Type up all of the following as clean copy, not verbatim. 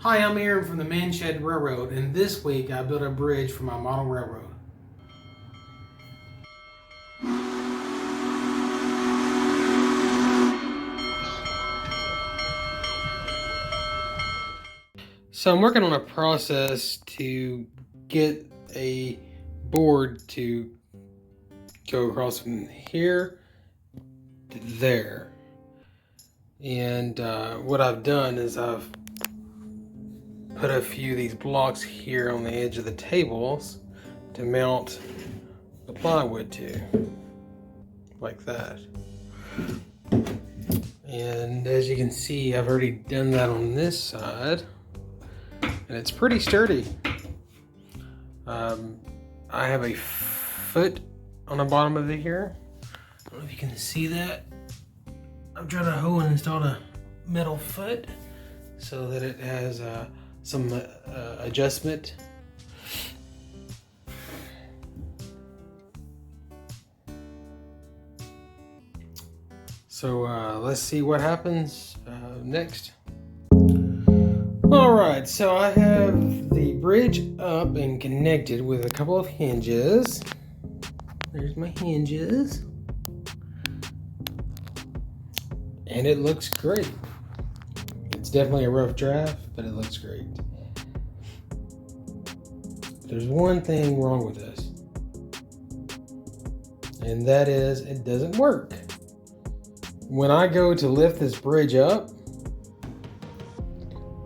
Hi, I'm Aaron from the Man Shed Railroad, and this week I built a bridge for my model railroad. So I'm working on a process to get a board to go across from here to there. And what I've done is I've put a few of these blocks here on the edge of the tables to mount the plywood to, like that. And as you can see, I've already done that on this side, and it's pretty sturdy. I have a foot on the bottom of it here. I don't know if you can see that. I'm trying to hoe and install a metal foot so that it has some adjustment. So let's see what happens next. Alright, so I have the bridge up and connected with a couple of hinges. There's my hinges. And it looks great. It's definitely a rough draft, but it looks great. There's one thing wrong with this, and that is it doesn't work. When I go to lift this bridge up,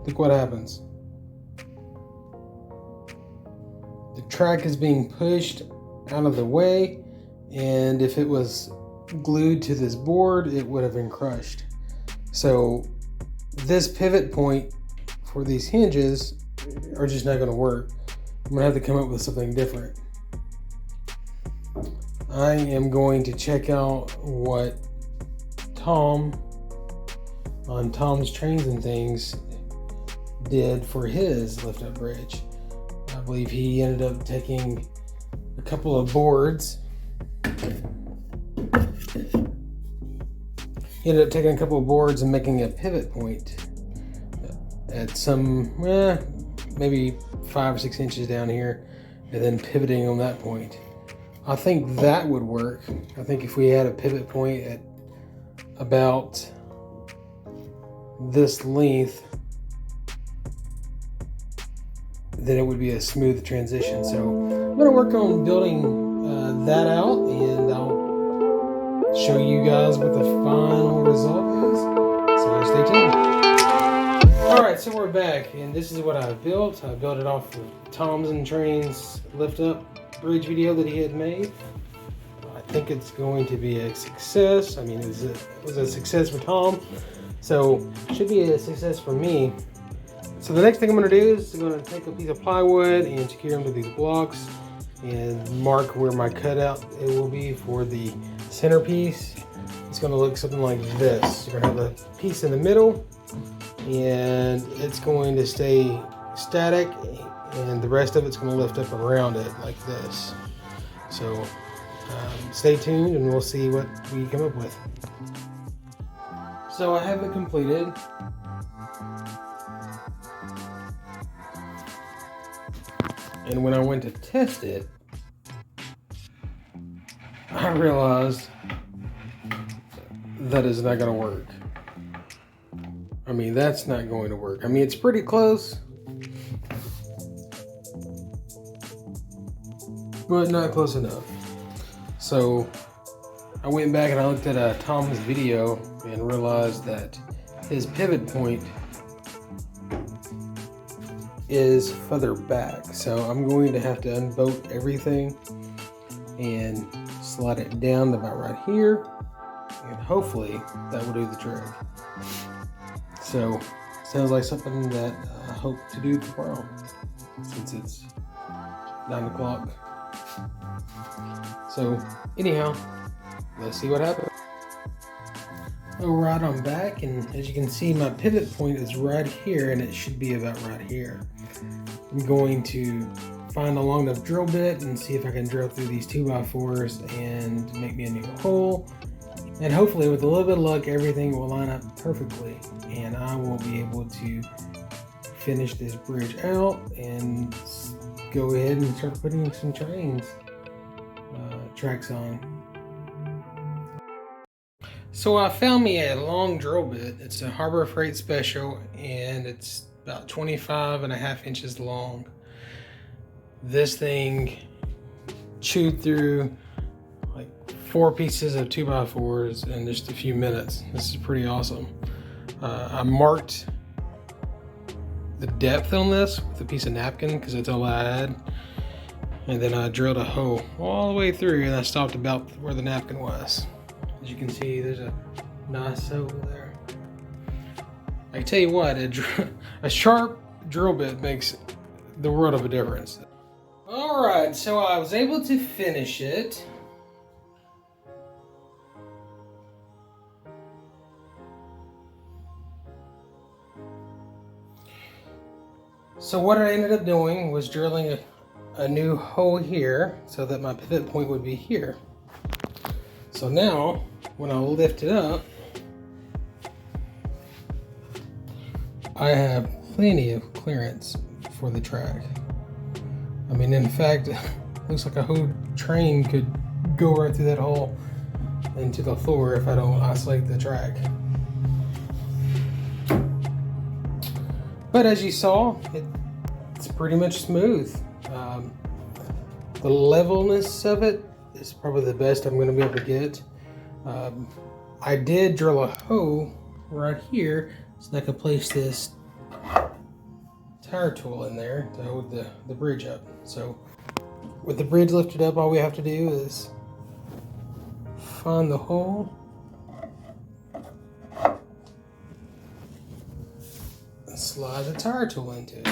look what happens. The track is being pushed out of the way, and if it was glued to this board, it would have been crushed. So this pivot point for these hinges are just not going to work. I'm going to have to come up with something different. I am going to check out what Tom on Tom's Trains and Things did for his lift up bridge. I believe he ended up taking a couple of boards. He ended up taking a couple of boards and making a pivot point at some, maybe 5 or 6 inches down here, and then pivoting on that point. I think that would work. I think if we had a pivot point at about this length, then it would be a smooth transition. So I'm going to work on building that out, and I'll show you guys what the final result is. So stay tuned. Alright, so we're back, and this is what I built. I built it off of Tom's and Train's lift up bridge video that he had made. I think it's going to be a success. I mean, it was a success for Tom, so it should be a success for me. So the next thing I'm going to do is I'm going to take a piece of plywood and secure them to these blocks and mark where my cutout it will be for the centerpiece. It's going to look something like this. You're going to have a piece in the middle, and it's going to stay static, and the rest of it's going to lift up around it like this. So stay tuned and we'll see what we come up with. So I have it completed. And when I went to test it, I realized that is not going to work. I mean, that's not going to work. I mean, it's pretty close, but not close enough. So I went back and I looked at Tom's video and realized that his pivot point is further back. So I'm going to have to unbolt everything and slide it down to about right here, and hopefully that will do the trick. So sounds like something that I hope to do tomorrow, since it's 9 o'clock. So anyhow, let's see what happens. Alright, I'm back, and as you can see, my pivot point is right here, and it should be about right here. I'm going to find a long enough drill bit and see if I can drill through these 2x4s and make me a new hole. And hopefully, with a little bit of luck, everything will line up perfectly, and I will be able to finish this bridge out and go ahead and start putting some tracks on. So I found me a long drill bit. It's a Harbor Freight Special, and it's about 25.5 inches long. This thing chewed through like 4 pieces of 2x4s in just a few minutes. This is pretty awesome. I marked the depth on this with a piece of napkin because that's all I had, and then I drilled a hole all the way through, and I stopped about where the napkin was. As you can see, there's a nice hole there. I can tell you what, a sharp drill bit makes the world of a difference. All right, so I was able to finish it. So what I ended up doing was drilling a new hole here so that my pivot point would be here. So now, when I lift it up, I have plenty of clearance for the track. I mean, in fact, it looks like a whole train could go right through that hole into the floor if I don't isolate the track. But as you saw, it's pretty much smooth. The levelness of it is probably the best I'm going to be able to get. I did drill a hole right here so I could place this tire tool in there to hold the bridge up. So with the bridge lifted up, all we have to do is find the hole and slide the tire tool into it.